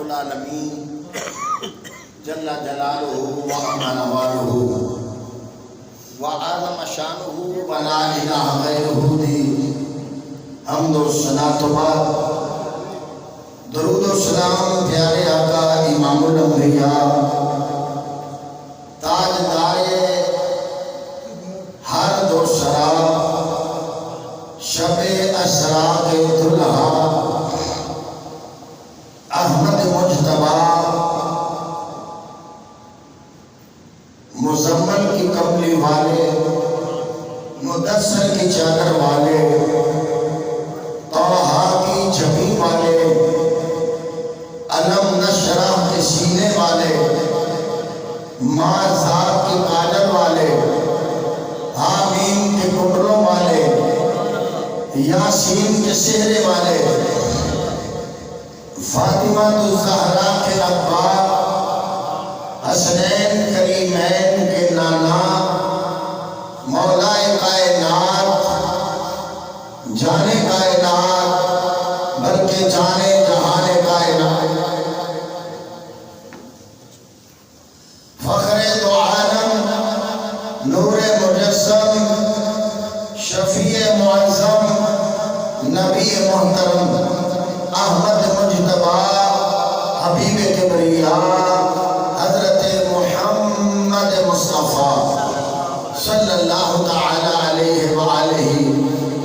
रब्बुल आलमीन जल्ला जलालुहु व अम्मा नवालुहु व आज़म शानुहु व ला इलाहा गैरुहु दी हम्द व सना तो बाद दरूद व सलाम प्यारे आका इमामुल अंबिया ताजदारे हर दो सरा शबे असरा के दुल्हा अहमद मुज्तबा मुजम्मल की कमली वाले मुदस्सर की चादर वाले तौहा की छवि वाले अलम नशरा के सीने वाले माज़ाब के काजल वाले हामीम के कुंडलों वाले यासीन के सेहरे वाले फातिमा ज़हरा के अब्बा हसनैन करीमैन के नाना मौलाए कायनात जाने कायनात बल्कि जाने जहाने कायनात फखरे दो आलम नूरे मुजस्सम शफीए मुअज़्ज़म नबी मोहतरम अहमद मुज्तबा हबीबे किबरिया हज़रत मुहम्मद मुस्तफ़ा सल्लल्लाहु तआला अलैहि व आलिहि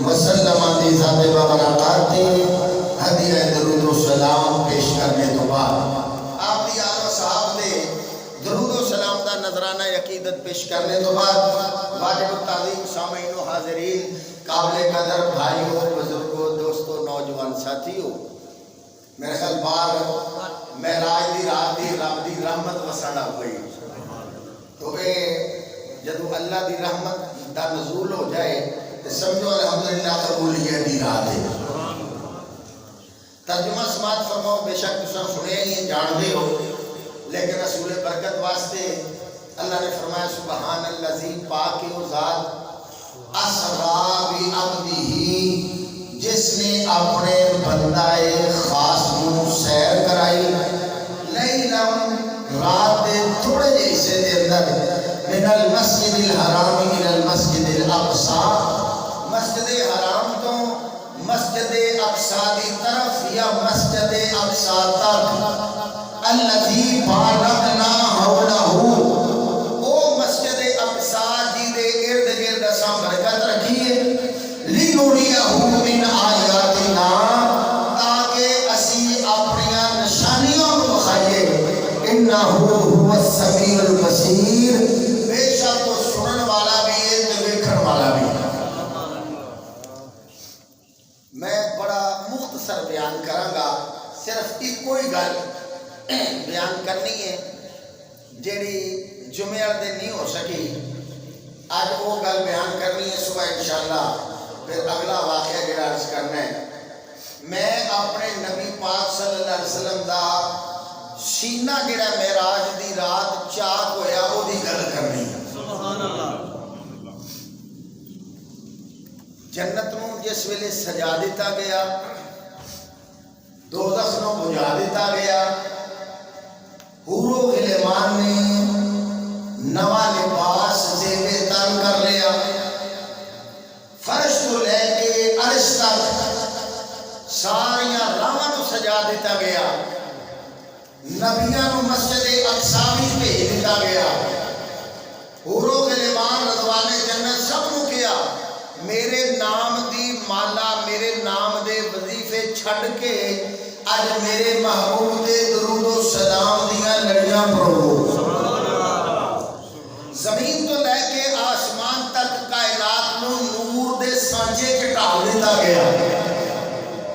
वसल्लम दी ज़ात व बरक़ात हदिया दरूद व सलाम पेश करने तो बाद आप दी आला साहब ने दरूद व सलाम दा नजराना अकीदत पेश करने तो बाद वाजिब ताज़ीम सामीन व हाज़रीन काबिल कदर भाइयों बुजुर्गों दोस्तों नौजवान साथियों मेरे ख्याल बार मेराज दी रात दी रब दी रहमत वसण हुई तो वे जदों अल्लाह दी रहमत दा नज़ूल हो जाए तो समझो अल्हम्दुलिल्लाह कबूलियत दी रात है। तर्जुमा समात फरमाओ बेशक तुम सुने ही जानते हो लेकिन रसूल बरकत वास्ते अल्लाह ने फरमाया सुबहान अल्लज़ी पाक ओ ज़ात असरा बि अब्दिही जिसने अपने बंदाए खास को सैर कराई लैलम रात थोड़े हिस्से के अंदर मिनल मस्जिदिल हराम इलल मस्जिदिल अक़सा मस्जिद हराम तो मस्जिद अक़सा की तरफ या मस्जिद अक़सा तक अल्लज़ी बारकना हौलहु ओ मस्जिद अक़सा जी दे इर्द गिर्द असां बरकत रखी है लिनुरियहु मिन आयातिना ताकि असी अपनी निशानियों को दिखाइए इन्नहु हुवस समीउल बसीर बेशक तो सुनने वाला भी है तो देखने वाला भी है। मैं बड़ा मुख्तसर बयान करांगा सिर्फ एक कोई गल बयान करनी है जेड़ी जुमे वाले दिन नहीं हो सकी आज वो गल बयान करनी है सुबह इंशाअल्लाह फिर अगला वाक़या जो अर्ज करना है मैं अपने नबी पाक सल्लल्लाहु अलैहि वसल्लम दा सीना जेड़ा मेराज दी रात चाक होया ओदी गल करनी है। सुभान अल्लाह। जन्नत नूं जिस वेले सजा दिता गया दोज़ख नूं बुझा दिता गया हूरो गिलमान ने नवा लिबास ज़ेबे तन कर लिया फर्श को लेके अर्श तक सारिया रावां नूं सजा दिता गया नबियां नूं मस्जिद अक़सा में भेज दिता गया हूरो गिलमान रज़वाने जन्नत सब नूं किया मेरे नाम दी माला मेरे नाम दे वजीफे छड़ के अज मेरे महबूब दे दरूद व सलाम दियां लड़ियां पढ़ो। जमीन तो लेके आसमान तक कायनात नूं नूर दे सांझे च ढाल दिता गया।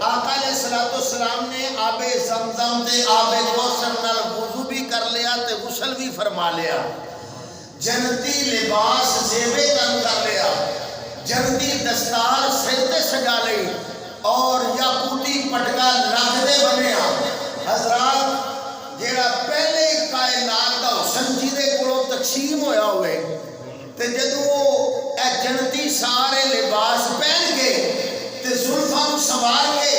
आका अलैहिस्सलातु वस्सलाम ने आबे ज़मज़म ते आबे कौसर नाल वुज़ू भी कर लिया ते गुस्ल भी फरमा लिया जन्नती लिबास ज़ेबे तन कर लिया जन्नती दस्तार सिर ते सजा ली और याकूती पटका लग दे बनिया हज़रात जेड़ा पहले कायनात दा हुस्न जिहदे कोलों तकसीम होया होवे ते जदों ए जन्नती सारे लिबास पहन के ते जुल्फां नूं संवार के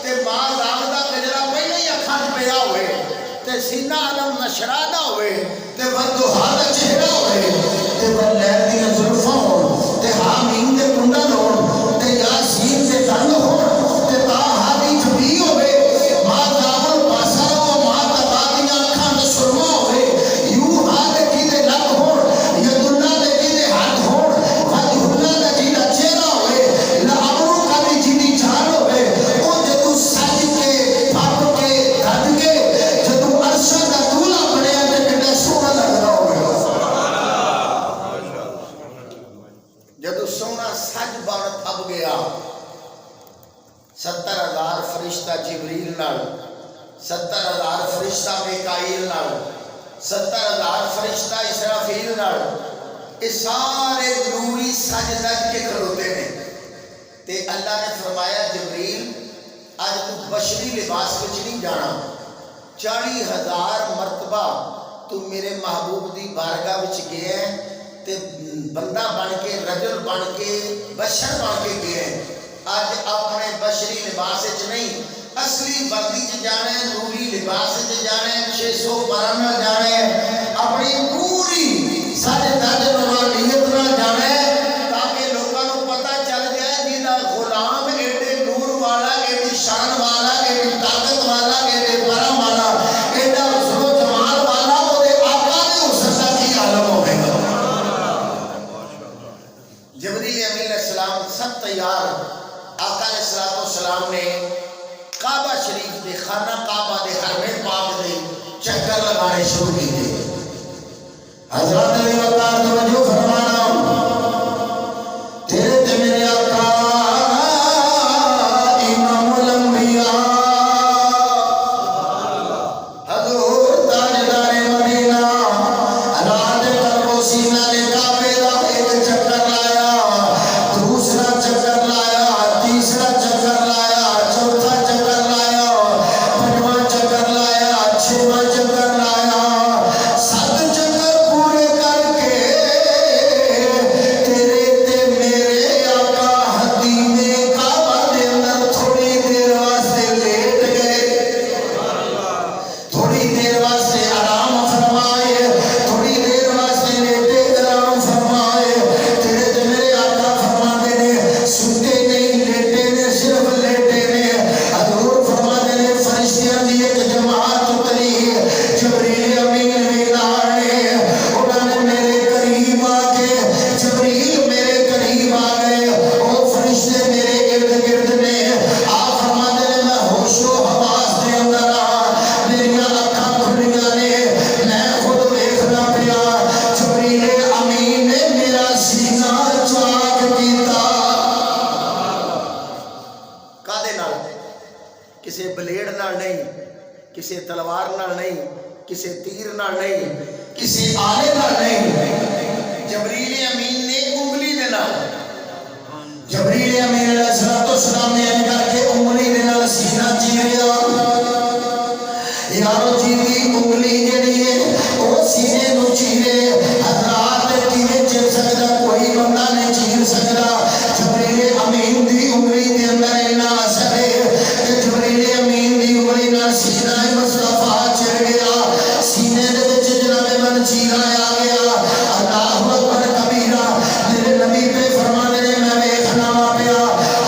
ते मां जाग दा गजरा पहले ही अखां च पिया होवे ते सीना आलम नशरा दा होवे ते वदुहा दा चेहरा होवे ते वलैल दी जुल्फां होन ते हामीम दे कुंडल होन ते यासीन दे दंद होन ते ताहा दी छबी होवे मां दामन पासा हो मां तबा दी अखां दे सुरमा होवे यूं हाल की दे लक होन यदुल्ला दे की दे हाथ होन वदुल्ला दा जी दा चेहरा होवे लाबरू का दी जी दी जान होवे ओ जदू सज के फट के गद के जदू अरश दा दूल्हा बनया ते कितना सोहना लगदा होवे जदू सोना सज बन थब गया 70,000 फरिश्ता जिबरील नाल 70,000 फरिश्ता मिकाईल नाल 70,000 फरिश्ता इसराफील नाल ये सारे नूरी सज दज के खलोते ने ते अल्लाह ने फरमाया जिबरील आज तू बशरी लिबास विच नहीं जाना 40,000 मरतबा तू मेरे महबूब दी बारगाह विच गया है ते बंदा बन के रजुल बन के बशर बन के गया है आज अपने बशरी लिबास च नहीं असली वर्दी च जाना है नूरी लिबास च जाना है 612 में जाना है अपनी पूरी सज दज नूरानियत नाल जाना है ताकि लोगों को पता चल जाए जिहदा गुलाम एडे नूर वाला एडी शान वाला एडी ताकत वाला एडे परम वाला एडा हुस्न जमाल वाला ओदे आका दे हुस्न दा की आलम होवेगा जिबरील अमीन अलैहिस्सलाम सब तैयार आका अलैहिस्सलाम ने काबा शरीफ दे खाना काबा दे हरमे पाक दे चक्कर लगाने शुरू किए हजरत ने वकार तवज्जो फरमाना तेरे ते मेरे आका इमामुल अंबिया हजूर ताजदार मदीना रात कल्बो सीना ने काबे दा एक चक्कर लाया दूसरा चक्कर लाया तीसरा चक्कर लाया चौथा चक्कर लाया पांचवा चक्कर लाया छठवां चक्कर लाया 7 चक्कर पूरे करके तेरे ते मेरे आका हदीमे काबा दे अंदर थोड़ी देर वास्ते लेट गए थोड़ी देर वास्ते आराम फरमाए थोड़ी देर वास्ते लेटे आराम फरमाए तेरे ते मेरे आका फरमाते ने सुते नहीं लेटे ने सिर्फ लेटे ने हजूर फरमाते ने फरिश्तियां दी एक जमात उतरी जिबरील अमीन भी नाल ने उन्होंने मेरे करीब आके जिबरील मेरे करीब आ गए ओ फरिश्ते मेरे इर्द गिर्द ने आप फरमाते ने मैं होशो हवास दे अंदर आ मेरियां अखां खुलियां ने मैं खुद देखना पिया जिबरील अमीन ने मेरा सीना चाक कीता कादे नाल किसी ब्लेड नाल नहीं किसी तलवार नाल नहीं किसी तीर नाल नहीं किसी आले नाल नहीं जिबरील अमीन ने उंगली दे नाल जिबरील अमीन अलैहिस्सलाम ने करके उंगली दे नाल सीना चीरिया यारो जी दी उंगली जेड़ी है ओ सीने नु चीरे हजरात किवें चीर सकदा कोई बंदा नहीं चीर सकदा जिबरील अमीन दी उंगली दे अंदर इन्ना असर है कि जिबरील अमीन दी उंगली नाल सीना मुस्तफा चिर गया सीने दे विच जनाबे मन चीरा आ गया अल्लाहु अकबर कबीरा मेरे नबी पे फरमाने ने मैं देखना पिया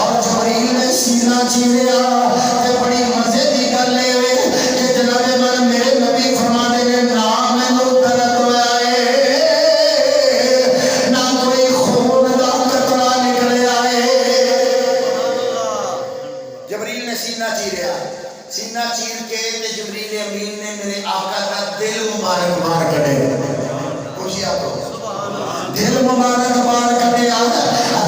और जिबरील ने सीना चीरिया ते बड़ी मजे दी गल है कि जनाबे मन मेरे नबी फरमाने ने ना मैनू दर्द होया है ना कोई खून दा कतरा निकलिया है जिबरील ने सीना चीर के ते जिबरील अमीन ने मेरे आका दा दिल मुबारक बाहर कढे खुशियां को दिल मुबारक बाहर कढे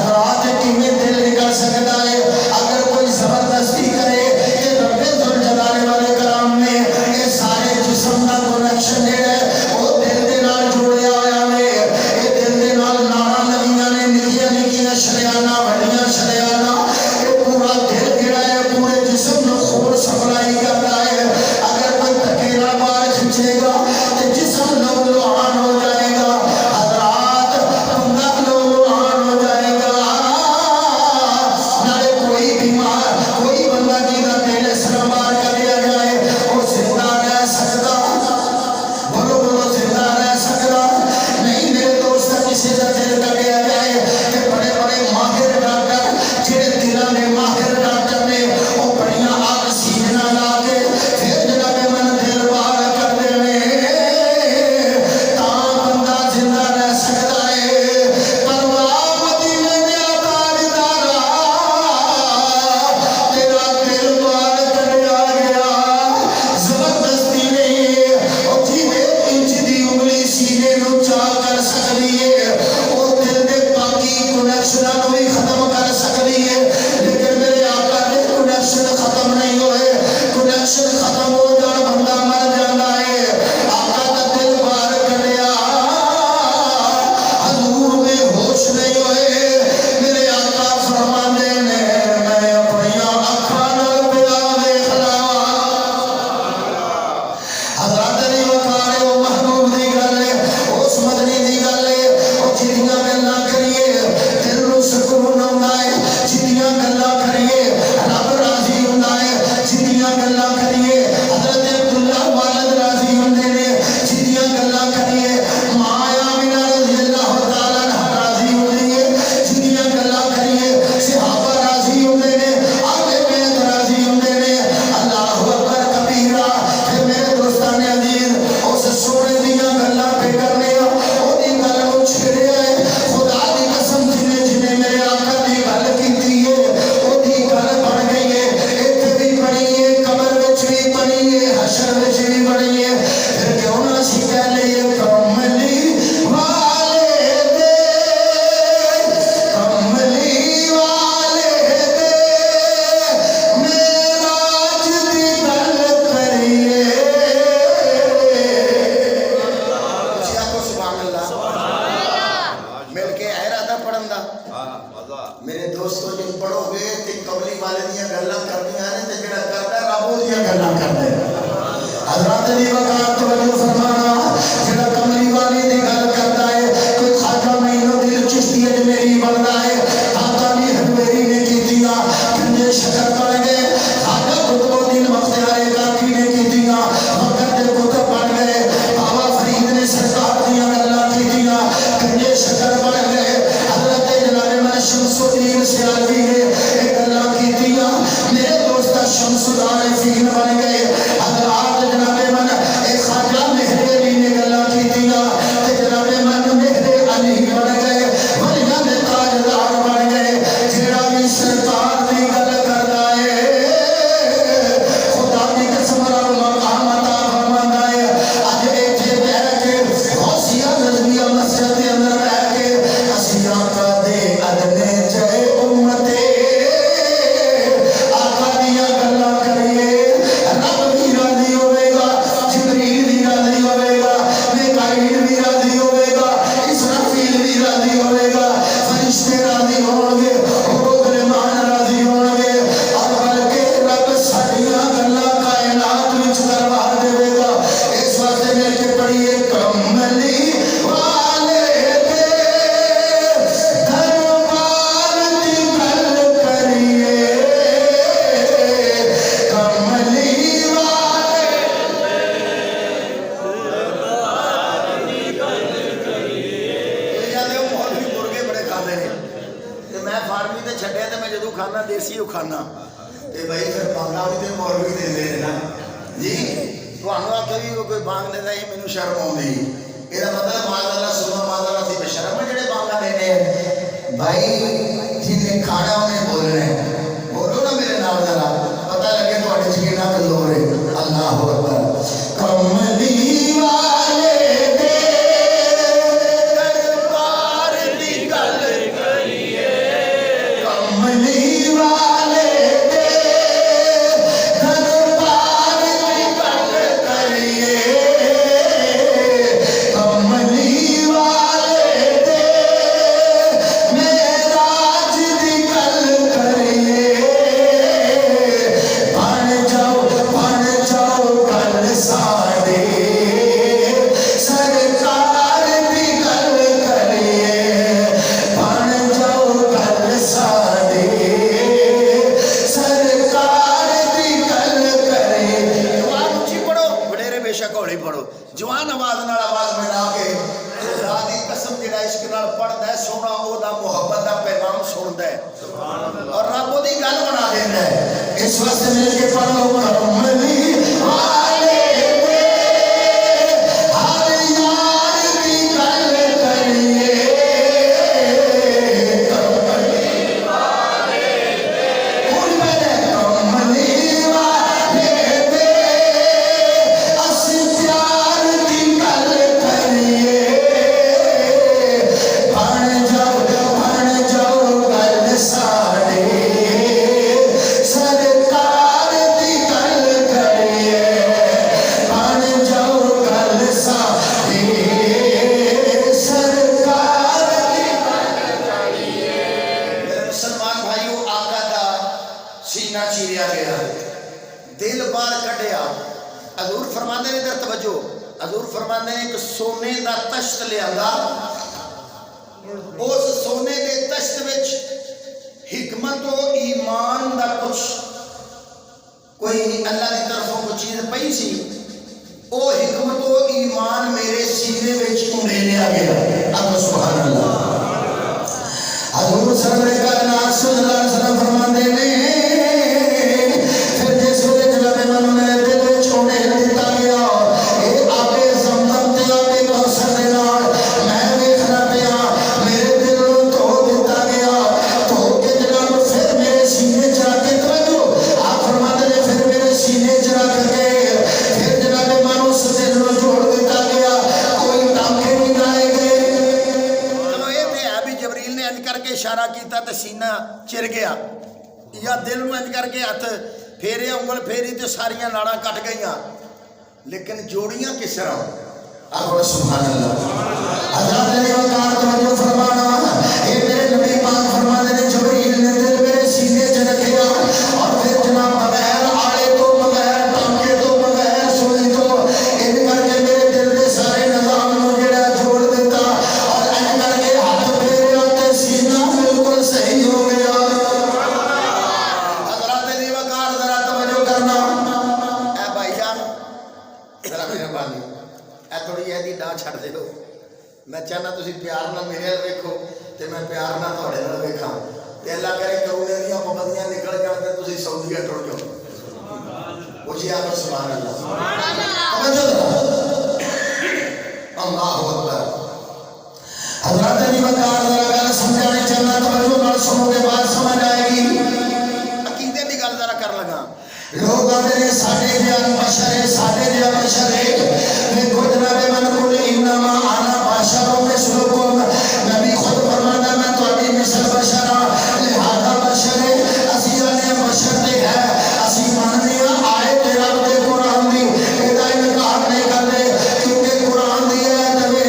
रात किवें दिल निकल सकता है अगर कोई जबरदस्ती करे कि रब्बे जुल जलाले वाले कलाम में ये सारे जिस्म दा कनेक्शन है वो दिल दे नाल जुड़िया होया है ये दिल दे नाल नाड़ा लगियां ने निक्कियां निक्कियां शरियाना वड्डियां शरियाना ये पूरा दिल जेड़ा है पूरे जिस्म नु खून सप्लाई करता है अगर कोई धकेला बाहर खींचेगा तो जिस्म लहू लुहान हो जाएगा हजरात बंदा लहू लुहान हो जाएगा दोस्तों जिन पढ़ोगे कि कमली वाले दियां गल्लां करदियां ने ते जेड़ा करदा रब ओदियां गल्लां करदा है। हज़रत दी वक़ात तवज्जो फरमाना जेड़ा कमली वाले दी गल करदा है कोई खाजा मोइनुद्दीन चिश्ती अज मेरी बनदा है खाजा दी हजवेरी ने कीतियां गंजे शकर बन गए खाजा कुतुबुद्दीन बख्तियार काकी ने कीतियां वक्त दे कुतुब बन गए बाबा फरीद ने सरकार दियां गल्लां कीतियां गंजे शकर बन गए हज़रत जनाब मन शमसुद्दीन सियालवी ने ये गल्लां कीतियां मेरे दोस्त शमसुल आरिफीन बन गए हज़रत जनाब मन एक खाजा मेहरे ने गल्लां कीतियां ते जनाब मन मेहरे अली बन गए वलियां दे ताजदार बन गए जेड़ा भी सरकार दी गल करदा है खुदा दी कसम रब मकाम अता फरमांदा है अज इत्थे बैठ के गौसिया नज़रिया मस्जिद दे अंदर बैठ के असीं आका दे अदने जय उम्मते आका दियां गल्लां करिए रब भी राजी होवेगा जिब्रील भी राजी होवेगा मिकाईल भी राजी होवेगा इसराफील भी राजी होवेगा फरिश्ते राजी होंगे हुरूफ रहमान राजी होंगे और बल्कि रब साडियां गल्लां कायनात विच करवा देवेगा। इस वास्ते मिल के पढ़िए कमली वाले दे दरबार दी गल करिए कमली वाले जाते हो मौलवी मुर्गे बड़े खाते हैं ते मैं फार्मी ते छड्डिया ते मैं जदों खाना देसी ਉਹ खाना ते भाई फिर बांगा भी ते मौलवी देंदे ने ना जी ਤੁਹਾਨੂੰ ਆਖੇ ਵੀ ਕੋਈ ਬਾਂਗ ਦਿੰਦਾ ਇਹ ਮੈਨੂੰ ਸ਼ਰਮ ਆਉਂਦੀ ਇਹਦਾ ਮਤਲਬ ਮਾਜ਼ਅੱਲਾ ਸੁਣਾ ਮਾਜ਼ਅੱਲਾ ਸੀ ਬੇਸ਼ਰਮ ਜਿਹੜੇ ਬਾਂਗਾ ਦੇਣੇ भाई जिन्हें खाना उन्हें बोलना है बोलो ना मेरे नाम जरा पता लगे ਤੁਹਾਡੇ ਚ ਕਿੰਨਾ ਕਲੋਰ ਹੈ अल्लाह अकबर कमली वाले दे दरबार दी गल करिए कमली वाले दे दरबार दी गल करिए कमली वाले दे मेराज दी गल करिए बन जाओ गल साडे सरकार दी गल करिए बन जाओ गल साडे सरकार दी गल करिए। जवान ऊंची पढ़ो वडेरे बेशक हौली पढ़ो जवान आवाज नाल आवाज मिला के खुदा दी कसम जेड़ा इश्क नाल पढ़दा है सोना ओदा मोहब्बत दा पैगाम सुनदा है सुभान अल्लाह और रब ओदी गल बना देंदा है। इस वास्ते मिल के पढ़ो कमली वाले दे हर यार दी गल करिए कमली वाले दे हुण मेरे कमली वाले दे असीं प्यार दी गल करिए बन जाओ गल साडे सरकार दी गल करिए बन जाओ गल साडे सरकार दी गल करिए। मेरे मुसलमान भाइयों आका दा सीना चीरिया गया दिल बाहर कढ़िया हजूर फरमाते ने इधर तवज्जो हजूर फरमाते ने एक सोने दा तश्त लियांदा उस सोने के तश्त विच हिकमत और ईमान दा कुछ कोई अल्लाह की तरफों कोई चीज पई सी ओ हिकमत और ईमान मेरे सीने विच उंडेलिया गया। अल्लाह सुभान अल्लाह हजूर सरवर कायनात सल्लल्लाहु अलैहि वसल्लम फरमाते ने फिर जिस वेले जनाब मन मेरे दिल विच उंडेल दिता गया ए आबे ज़मज़म ते आबे कौसर दे नाल मैं वेखना पिया मेरे दिल नूं धो दिता गया धो के जनाब फिर मेरे सीने च रख के तवज्जो आप फरमाते ने फिर मेरे सीने च रख के फिर जनाब मन उस दिल नूं जोड़ दिता गया कोई टांके नहीं लाए गए। चलो ये ते है भी जबरील ने इंज करके इशारा किया तो सीना चिर गया या दिल नूं इंज करके हथ फेरे उंगल फेरी तो सारियां नाड़ां कट गईयां लेकिन जोड़ियां किस तरह। आखो सुभान अल्लाह। हज़रत ने वकार तवज्जो फरमाना ए मेरे नबी पाक फरमाते ने जबरील चाहना तुसी प्यार नाल मेरे नाल वेखो ते मैं प्यार नाल तुहाडे नाल वेखां ते अल्लाह करे करोड़े दीयां पाबंदियां निकल जाण ते तुसी सऊदीया टुर जाओ। मुझे आप सुभान अल्लाह अल्लाहु अकबर। हज़रत अली वक़ार जरा गल समझाने चलना तवज्जो नाल सुनोगे बात समझ आएगी। अकीदे दी गल जरा कर लगा। लोग आते ने साडे जिहा बशर है साडे जिहा बशर है देखो जनाब मन कुल इन्नमा आना बशरों में सुलूकुम नबी खुद फरमाता मैं तुहाडी मिसल बशर हां लिहाजा बशर है असी आने बशर ते है असी मानने आए ते रब दे कुरान दी एदा इनकार नहीं करदे क्योंकि कुरान दी है तवे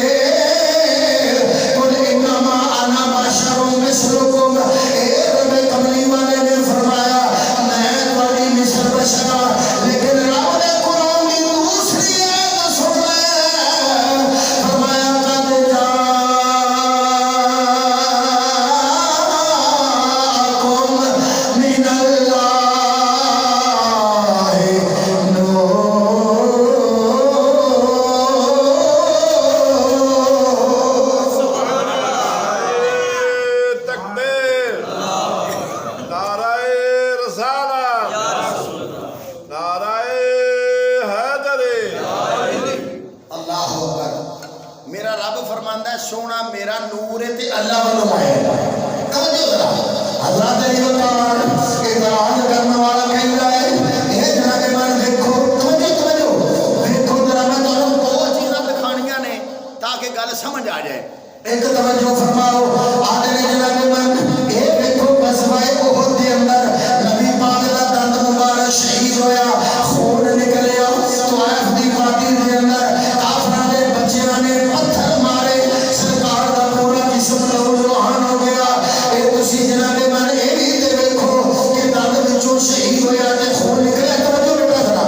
कुल इन्नमा आना बशरों में सुलूकुम ए रब कमली वाले ने फरमाया मैं तुहाडी मिसल बशर लेकिन रब ने कुरान दी दूसरी आयत सुन ले फरमाया कद जाकुम मिनल्लाहि तकबीर नाराए रसालत नाराए हैदरी अल्लाहु अकबर। मेरा रब फरमांदा है सोना मेरा नूर है ते अल्लाह वालों आया है। तवज्जो जरा हज़रत अली वक़ार इतराज करने वाला कहता है ए जनाब मन देखो तवज्जो देखो जरा मैं तुहानू दो चीज़ां दिखाणियां ने ताकि गल समझ आ जाए। एक तवज्जो फरमाओ आदे ने जनाब मन ए देखो गज़वाए उहद दे अंदर नबी पाक दा दंद मुबारक शहीद होया खून निकलिया तवाइफ दी वादी दे अंदर काफिरां दे बच्चियां ने पत्थर मारे सरकार दा पूरा जिस्म लहू-लुहान हो गया। ए तुसी जनाब मन ए भी ते देखो कि दंद विचों शहीद होया ते खून निकलिया। तवज्जो बेटा जरा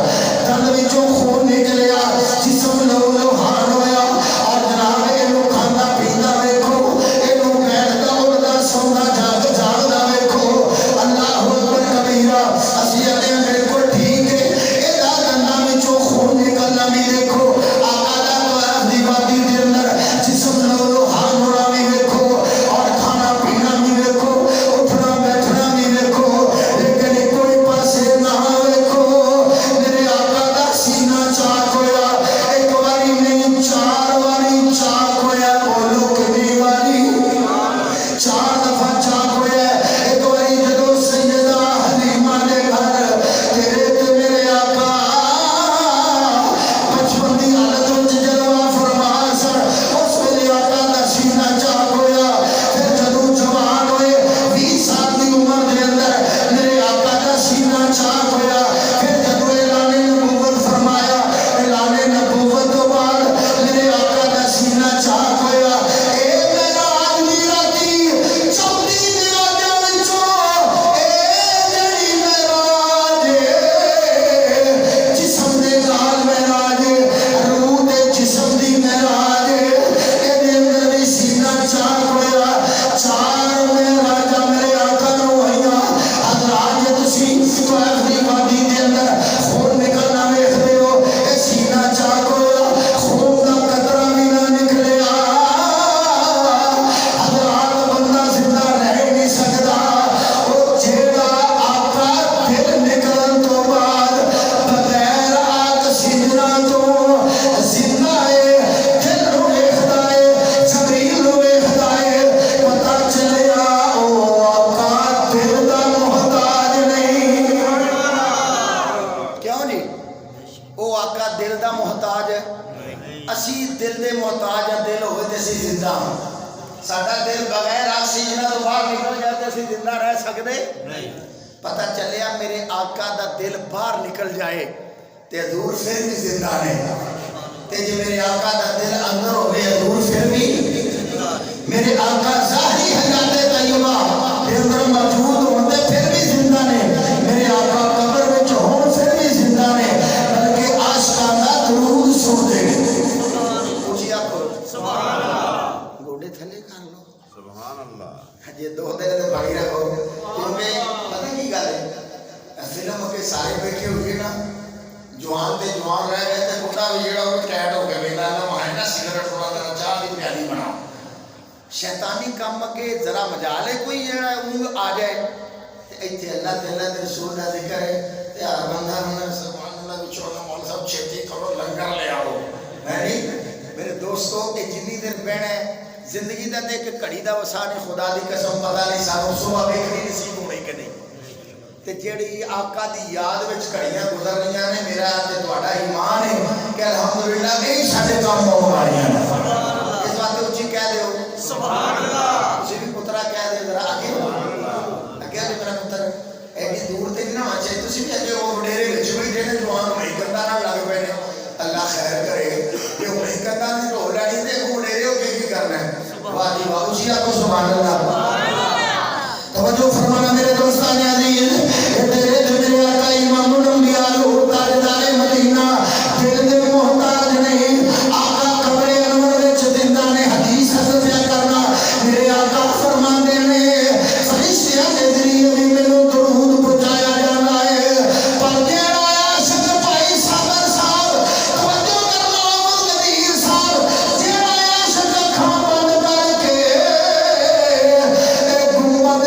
दंद विचों खून निकलिया जिस्म लहू-लुहान होया और जनाब इहनू खांदा पींदा वेखो इहनू बैठदा उठदा सौंदा जागदा वेखो। अल्लाहु अकबर कबीरा। असी आने बिल्कुल ठीक है एदा दंदां विचों खून निकलना भी देखो आका दा तवाइफ दी वादी दे अंदर जिस्म लहू-लुहान होना भी वेखो और खाना पीना भी वेखो उठना बैठना भी वेखो लेकिन कोई पासे ना वेखो मेरे आका दा सीना चाक होया एक बारी नहीं चार बारी चाक होया। बोलो कितनी बारी? चार दफा चाक होया। एक बारी जदों सैयदा हलीमा दे घर तेरे ते मेरे आका बचपन दी हालत विच जलवा फरमा सन उस वेले आका दा सीना चाक होया। फिर जदों जवान होए 20 साल दी उम्र दे अंदर मेरे आका दा सीना चाक होया। फिर जदों ऐलाने नबूवत फरमाया ऐलाने नबूवत तो बाद मेरे आका दा सीना चाक होया। ए मेरा आदमी राती चौदी मेराजां विचों ए जेड़ी मेराज जिस्म दे नाल मेराज रूह दे जिस्म दी मेराज एदे अंदर भी सीना चाक होया। चार मेराजां मेरे आका नूं होईयां। हज़रात जे तुसी तवाइफ दी वादी दे अंदर खून निकलना वेखदे हो ए सीना चाक होया खून दा कतरा भी ना निकलिया। हज़रात बंदा जिंदा रह नहीं सकदा ओ जेड़ा आका दिल निकलन तो बाद बगैर ऑक्सीजन तो जिंदा है दिल नूं वेखदा है जबरील नूं वेखदा है पता चलिया ओ आका दिल दा मोहताज नहीं। क्यों जी ओ आका दिल दा मोहताज है असी दिल दे मोहताज है। दिल होए ते असी जिंदा हां। साडा दिल बगैर ऑक्सीजन तो बाहर निकल जाए तो असी जिंदा रह सकदे नहीं। पता चलिया मेरे आका दा दिल बाहर निकल जाए ते हजूर फिर भी जिंदा ने ते जे मेरे आका दा दिल अंदर होवे हजूर फिर भी मेरे आका ज़ाहिरी हयाते तय्यबा दे अंदर मौजूद होंदे फिर भी जिंदा ने। मेरे आका कब्र विच होण फिर भी जिंदा ने बल्कि आशिकां दा दरूद सुनदे पूछिया करो सुभान अल्लाह गोडे थले कर लो सुभान अल्लाह। जे दो दिन ते बाकी रखो क्योंकि पता की गल है फिल्म के सारे बैठे हुए ना जवान रह गए ते बुढ़ा भी जेड़ा वो टैट हो गया मेरा ना है ना सिगरेट थोड़ा चाह दी प्याली बनाओ शैतानी काम के जरा मजाल है कोई जरा ऊँग आ जाए तो इतने अल्लाह ते अल्लाह दे रसूल का जिक्र है ते हर बंदा ने सुभान अल्लाह विचोला मौल साहब छेती करो लंगर ले आओ है नहीं मेरे दोस्तों ये जिन्नी देर बहना है जिंदगी का तो एक घड़ी का वसा नहीं खुदा की कसम पता नहीं सानू सुबह वेखनी नसीब होनी कि नहीं ते जेड़ी आका दी याद विच घड़ियां गुजर रही ने मेरा ते तुहाडा ईमान है कि अल्हम्दुलिल्लाह यही साडे काम होने वालियां ने इस बात उच्ची कह दियो सुभान अल्लाह तुसीं भी पुत्रा कह दे जरा आगे आगे मेरा पुत्र एडी दूर ते नहीं ना होना चाहिए तुसीं भी अगे वो वडेरे विच बैठे ने जवान होई कंदा ना लग पे ने अल्लाह खैर करे कि होई कंदा ने ढो लैनी ते वडेरे हो के की करना है वाह जी वाह उसी आपको सुभान अल्लाह तवज्जो फरमाना मेरे दोस्तान अजीज तेरे ते मेरे आका इमामुल अंबिया ताजदारे मदीना दिल दे मोहताज नहीं आका कब्रे अनवर विच जिंदा ने हदीस हज़रत करना मेरे आका फरमांदे ने फरिश्तियां दे जरिए भी मैनू दरूद पहुंचाया जांदा है पर जेड़ा आशिक भाई साबर साहब तवज्जो करना मुगदीर साहब जेड़ा आशिक अखां बंद करके ए गुंबद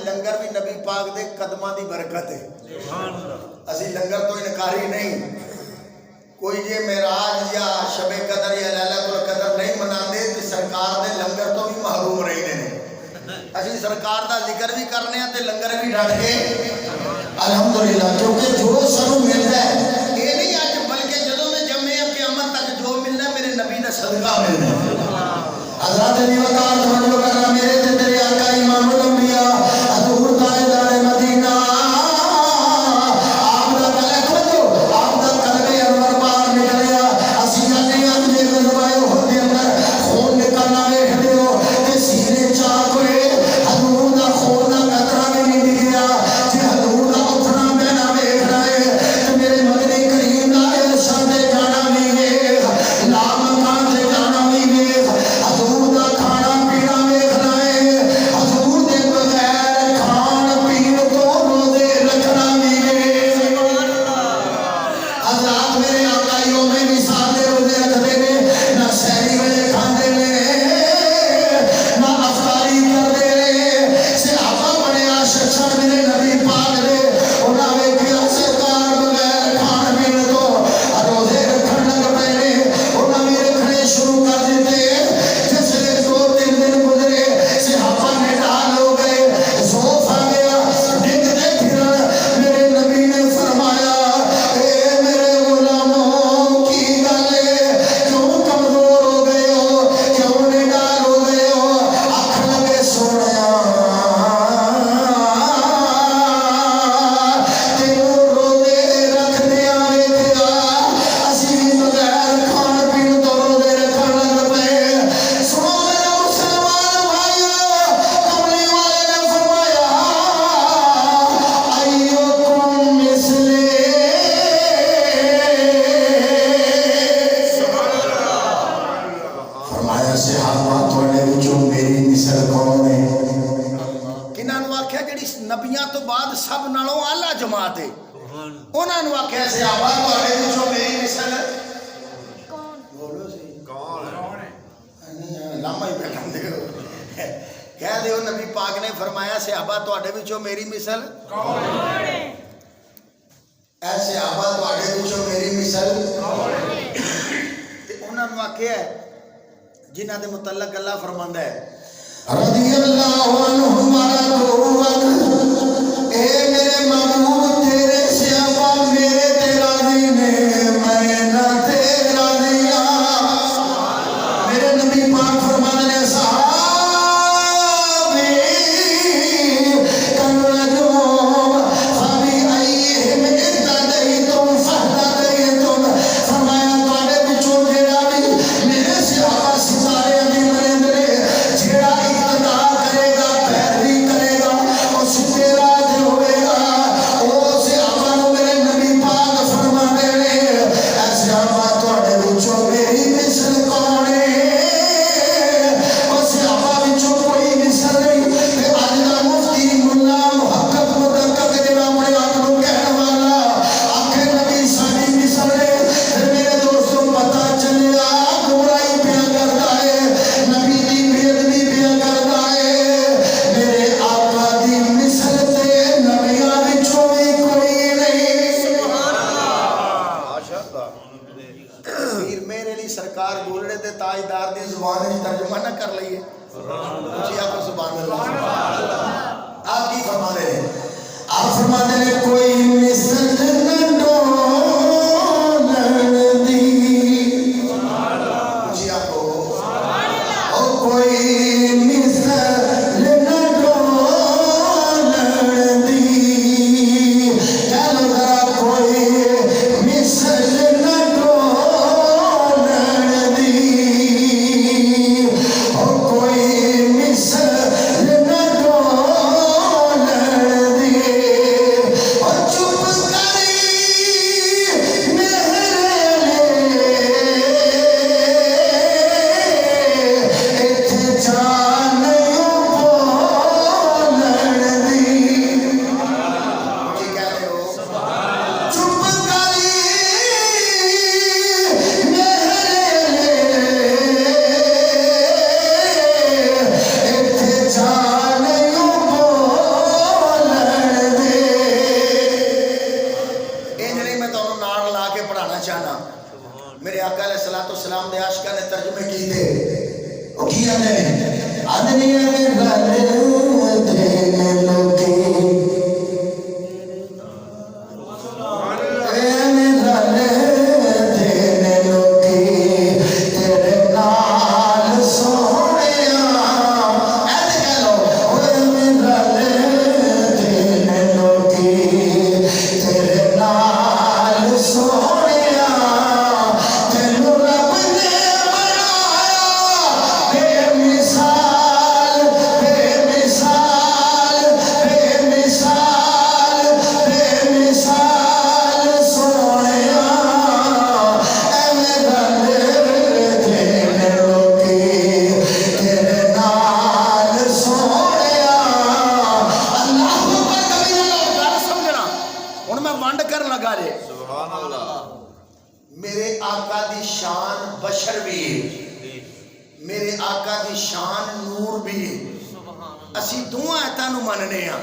लंगर भी नबी पाक दे कदमां दी बरकत है असी लंगर तो इनकारी नहीं कोई जे मेराज या शबे कदर या लैलतुल कदर नहीं मनाते तो सरकार दे लंगर तो भी महरूम रहने ने असी सरकार दा जिक्र भी करने ते लंगर भी डट के अल्हम्दुलिल्लाह क्योंकि जो सानू मिलदा है ये नहीं अज बल्कि जदों मैं जम्मे क़यामत तक जो मिलना मेरे नबी दा सदका मिलना हज़रत अली वकार तवज्जो करना मेरे ते तेरे आका इमामुल अंबिया हजूर ताजदारे मदीना आप दा कलबो आप दा कलबे अनवर बाहर निकलिया असी अजे अजे गजवाए हो दे अंदर खून निकलना वेखदे हो ते सीने चाक होए हजूर दा खून दा कतरा भी नहीं निकलिया जे हजूर दा उठना बहना वेख रहे ते मेरे मदनी करीम दा इरशाद जाना भी वेख ला मकान से जाना भी वेख हजूर दा खाना पीना वेखना है हजूर दे बगैर खान पीन तो रोजे रखना भी वेख हज़रात मेरे आका यो में मिसाल दे रोजे रखते ने ना सहरी वेले खांदे ने ना अफ्तारी करदे ने सहाबा बड़े आशिक मेरे नबी पाक दे उन्हां वेखिया सरकार बगैर खान पीन तो रोजे रखन लग पे ने उन्हां भी रखने शुरू कर दिते जिसले 2-3 दिन गुजरे सहाबा ने ढाल हो गए ज़ौफ आ गया डिगते फिरन मेरे नबी ने फरमाया ए मेरे गुलामों की गल क्यों कमजोर हो गए हो क्यों निडाल हो गए हो आख लगे सोनिया तेनू रोजे रखदिया वेखिया असी भी बगैर खान पीन तो रोजे रखन लग पे सुनो मेरे मुसलमान भाइयों कमली वाले ने फरमाया अय्युकुम मिसले फरमाया सहाबा तुहाडे विचों मेरी मिसाल कौन है किन्हां नूं आख्या जिहड़ी नबियां तो बाद सब नालों आला जमात है उन्हां नूं आख्या सहाबा तुहाडे विचों मेरी मिसाल कौन बोलो सही कौन है लामा ही बैठा देखो कह दो नबी पाक ने फरमाया सहाबा तुहाडे विचों मेरी मिसाल कौन है ऐ सहाबा तुहाडे विचों मेरी मिसाल कौन है ते उन्हां नूं आख्या जिन्हां दे मुतल्लक अल्लाह फरमांदा है रज़ियल्लाहु अन्हु व रज़ू ए मेरे महबूब तेरे सहाबा मेरे ते राज़ी ने मैं ना ते राज़ी मेरे नबी पाक फरमाते हैं सहाबी कन रजूम फबी अय्यिहिम इत्तदैतुम फहतदैतुम फरमाया मेरे आका दी शान बशर भी है, मेरे आका दी शान नूर भी है। असी दोवां आयतां नूं मनने आ,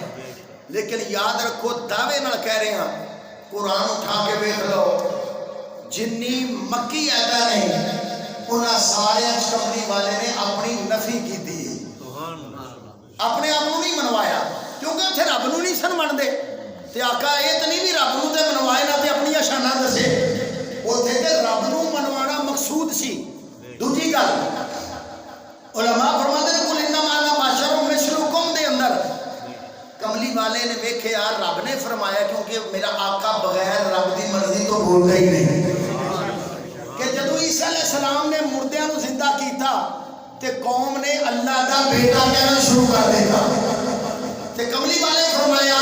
लेकिन याद रखो दावे नाल कह रहे हैं। कुरान उठा के देख लो, जिन्नी मक्की आयतां ने उन्हां सारे कमली वाले ने अपनी नफी की थी, अपने आप को नहीं मनवाया, क्योंकि उत्थे रब नूं नहीं सन मनदे। ते आका ये तो नहीं भी रब नूं ते मनवाए ना ते अपनी शाना दसे, उत्थे ते रब नूं मनवाना मकसूद सी। दूजी गल उलमा फरमाते हैं कुल इन्नमा अना बशरुम मिसलुकुम दे अंदर कमली वाले ने वेखे यार रब ने फरमाया, क्योंकि मेरा आका बगैर रब की मर्जी तो बोलता ही नहीं कि जदों ईसा अलैहिस्सलाम ने मुर्दियां नूं जिंदा कीता ते कौम ने अल्लाह दा बेटा कहना शुरू कर दिया। ते कमली वाले फरमाया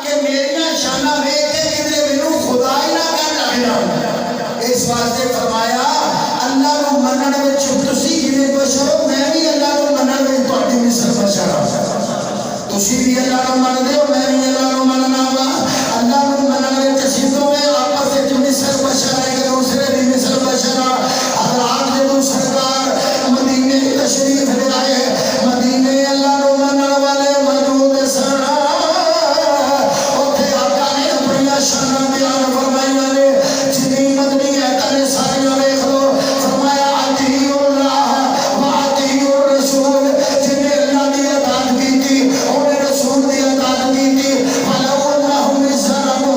कि मेरियां शाना वेख के किते मैनूं खुदा ही ना कह लगना, इस वास्ते फरमाया अल्लाह नूं मनण विच तुसीं जिवें बशर हो, मैं भी अल्लाह नूं मनण विच तुहाडी मिसल बशर हां। तुसीं भी अल्लाह नूं मनदे हो, मैं भी अल्लाह नूं मनना वा। अल्लाह नूं मनण विच असीं दोवें आपस विच मिसल बशर है, एक दूसरे दी मिसल बशर हां। हज़रात जदों सरकार मदीने तशरीफ ले आए, मदीने अल्लाह नूं मनण वाले मौजूद सन। उत्थे आका ने अपनी शाना बयान फरमाईयां ने, जिन्नी मदनी आयतां ने सारियां वेख लो। फरमाया अतीउल्लाह व अतीउर रसूल, जिन्ने अल्लाह दी अताअत कीती उन्हें रसूल दी अताअत कीती। फलौ अन्नहुम ज़लमू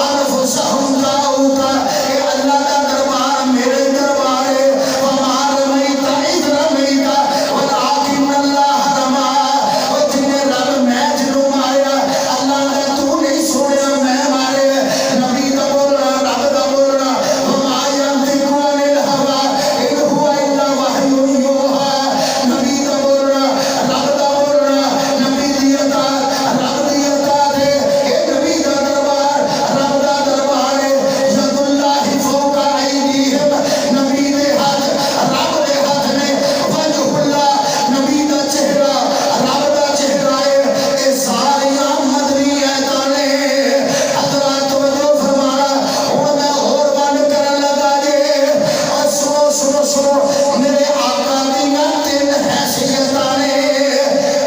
अनफुसहुम जाऊका, ए अल्लाह दा दरबार मेरे दरबार है। वमा रमैता इज़ रमैता वलाकिन अल्लाह रमा, और जिन्ने रब मैं जदों मारिया अल्लाह ने तू नहीं सुनिया, मैं मारे। नबी दा बोलना रब दा बोलना, वमा यंतिकु अनिल हवा इन हुवा इल्ला वहयुन यूहा। नबी दा बोलना रब दा बोलना, नबी दी अताअत रब दी अताअत है। ए नबी दा दरबार रब दा दरबार है। यदुल्लाहि फौका ऐदीहिम, नबी दे हाथ रब दे हाथ ने। वजहुल्लाह, नबी दा चेहरा रब दा चेहरा है। ए सारियां मदनी आयतां ने। हज़रात तवज्जो फरमाना, हुण मैं होर बंद करन लगा जे। और सुनो सुनो सुनो, मेरे आका दीयां तीन हैसियतां ने।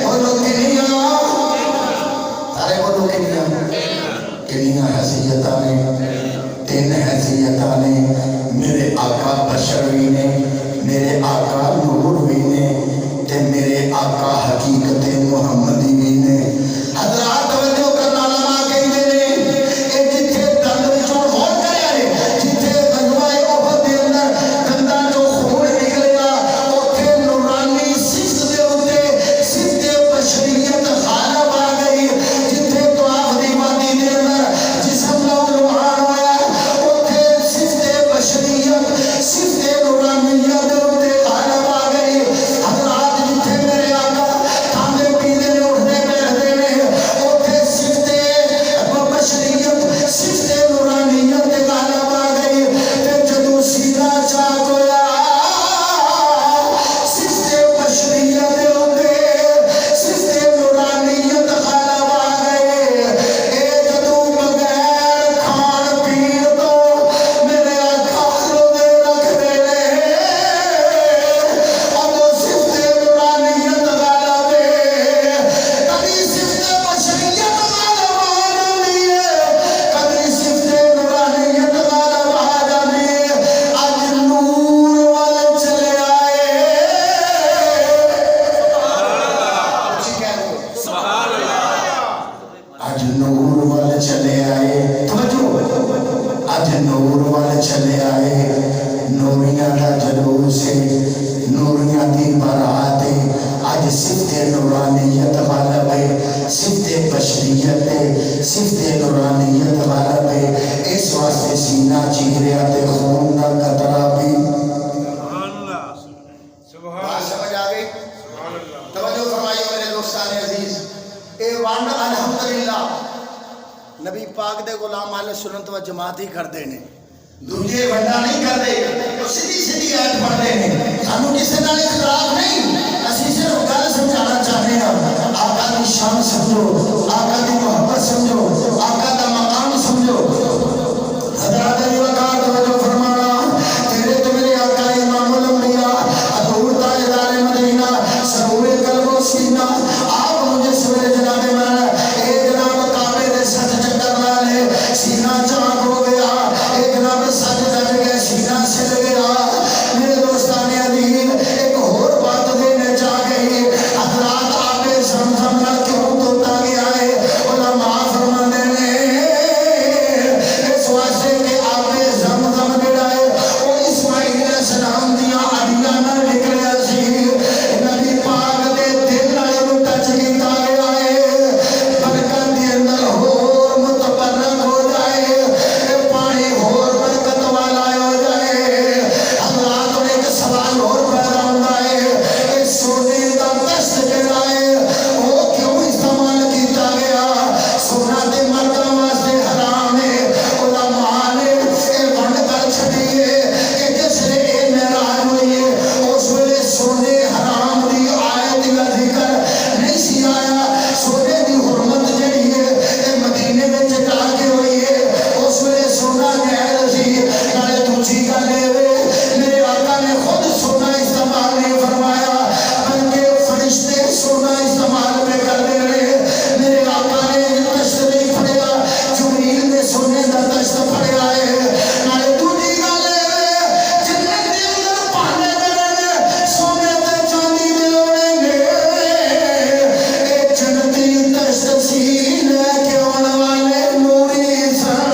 बोलो किनियां? अरे बोलो किनियां हैसियतां ने? तीन हैसियतां ने। मेरे आका बशर भी ने, मेरे आका नूर भी ने, ते मेरे आका हकीकत मुहम्मदी भी ने। हज़रात तवज्जो करना, लमा कहंदे ने ए जिथे दंद विचों होर करया ने, जिथे गज़वाए उहद दे अंदर दंदां चों खून निकलिया, उत्थे नूरानी सिफ्त दे उत्ते सिफ्त बशरियत गालिब आ गई। जिथे तवाफ दी वादी दे अंदर जिस्म दा लुहान होया, उत्थे सिफ्त बशरियत सिफ्त नूरानियत दे उत्ते गालिब आ गई। हज़रात जिथे मेरे आका खांदे पींदे ने तवज्जो फरमाइए मेरे दोस्तान अजीज, ए वंड अल्हम्दुलिल्लाह नबी पाक दे गुलाम आले सुन्नत व जमात ही करते हैं, दूजे वंडा नहीं करते, तो सीधी सीधी आयत पढ़ते हैं। सानू किसी नाल इख्तिलाफ नहीं, असि सिर्फ गल समझाना चाहते हैं। आका की शान समझो, आका की मोहब्बत समझो, आका का मकाम समझो। हज़रत अली वक़ार तवज्जो फरमाना, तेरे तो मेरे आका इमामुल अंबिया अतूर ताजदार मदीना सरूरे कल्बो सीना, आप मुझे सवेरे जनाबे माना ए जनाब काबे दे सच चक्कर वाले सीना चाक हो गया, ए जनाब सच कट गया, सीना सिल गया। मेरे दोस्तान अजीज एक और बात देने चाह गई, हज़रात आपे ज़मज़म का क्यों तोता गया है, उलमा फरमाते ने इस वास्ते के आपे ज़मज़म जेड़ा है वो इस्माइल अलैहिस्सलाम दियां अडियां नाल निकलिया सी, नबी पाक दे दिल नाल नु टच कीता गया है, बरकत दे अंदर होर मुतबरक हो जाए, ए पानी होर बरकत वाला हो जाए। हज़रात ने एक सवाल और पैदा होता है, ए सोने दा दस्त जेड़ा है वो क्यों इस्तेमाल किया गया, सोना ते मर्दां वास्ते हराम है। उलमा ने ए वंड कर छड़ी है कि जिसने ए नाराज हुई है उस वेले सोने हराम दी आयत दा जिक्र नहीं सी आया। सोने दी हुर्मत जेड़ी है ए मदीने विच जाके हुई है, उस वेले सोना जायज़ सी। नाले दूजी गल ए मेरे आका ने खुद सोना इस्तेमाल नहीं फरमाया, बल्कि फरिश्ते सोना इस्तेमाल पे करते रहे। मेरे आका ने तश्त नहीं फड़िया, जिब्रील ने सोने का तश्त फड़िया है। नाले दूजी गल जन्नत दे अंदर भांडे करने सोने ते चांदी दे होणगे, ए जन्नती तश्त सी लेके आने वाले नूरी सन।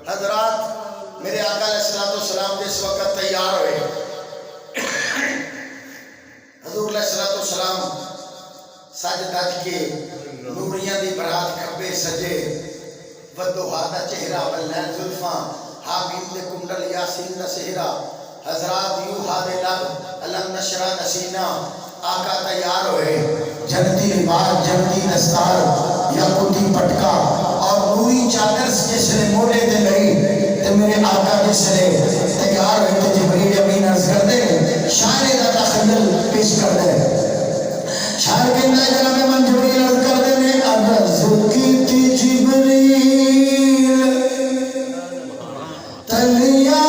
हज़रात मेरे आका अलैहिस्सलाम जिस वक्त तैयार हुए, हजूर अलैहिस्सलाम सज धज के नूरियां दी बरात खब्बे सजे, वदोहा दा चेहरा वल्लैल जुल्फां हामीम दे कुंडल यासीन दा सेहरा, हज़रात यूहा दे लब अलम नशरा नसीना। आका तैयार हुए, जन्नती लिबास जन्नती दस्तार याकूती पटका और नूरी चादर जिसने मोढ़े ते लई, ते मेरे आका जिसने तैयार हुए तो जिब्रील अमीन अर्ज कर दे, शायर दा तखय्युल पेश कर दे। शायर के अंदर जनाब मन जिब्रील अर्ज कर दे ने अर्ज की थी जिब्रील तलिया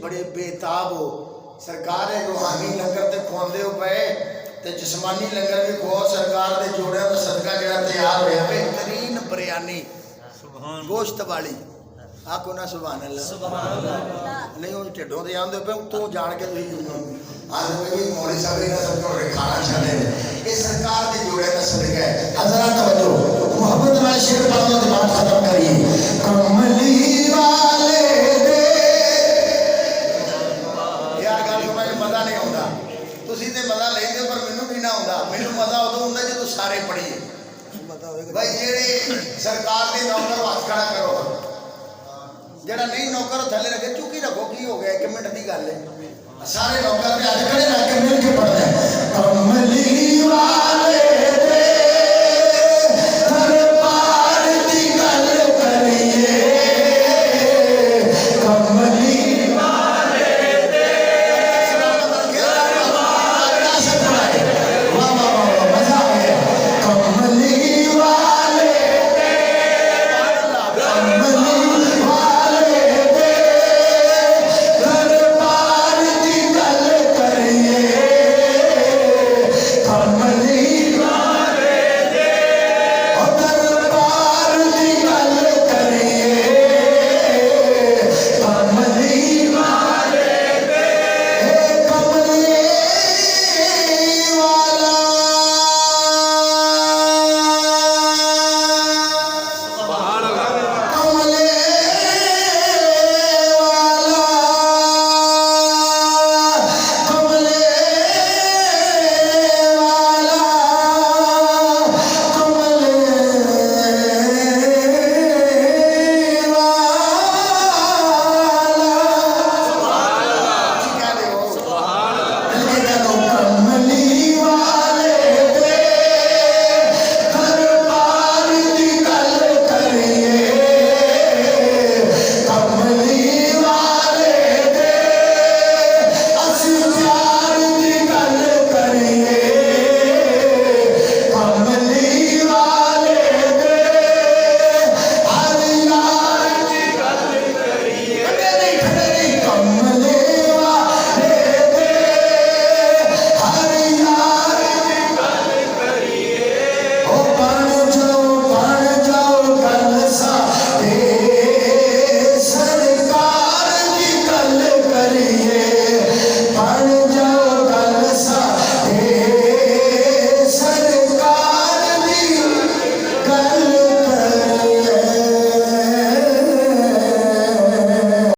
बड़े बेताब हो। सरकार रूहानी लंगर ते खुआंदे हो पे ते जिस्मानी लंगर भी खुआओ। सरकार दे जोड़ियां दा सदका जेड़ा तैयार होया बेहतरीन बिरयानी गोश्त वाली, आखो ना सुभान अल्लाह। नहीं वो ढिडों दे आंदे पे तू जान के तुसीं आंदे मौलवी साहब ने सबको खाना छाड़े ये सरकार दे जोड़ियां दा सदका है। हज़रात तवज्जो मोहब्बत नाल शेर पाओ ते बात खत्म करिए। कमली वाले मजा नहीं आता, तुसी ते मजा लेंदे पर मैनू भी ना आता। मैनू मजा उदों हुंदा जदों सारे पढ़िए भाई जेड़े सरकार के नौकर हाथ खड़ा करो, जेड़ा नहीं नौकर थले रखे चुकी रखो, की हो गया 1 मिनट की गल है। सारे नौकर के हाथ खड़े रख के मिल के पढ़ना है। कमली वाले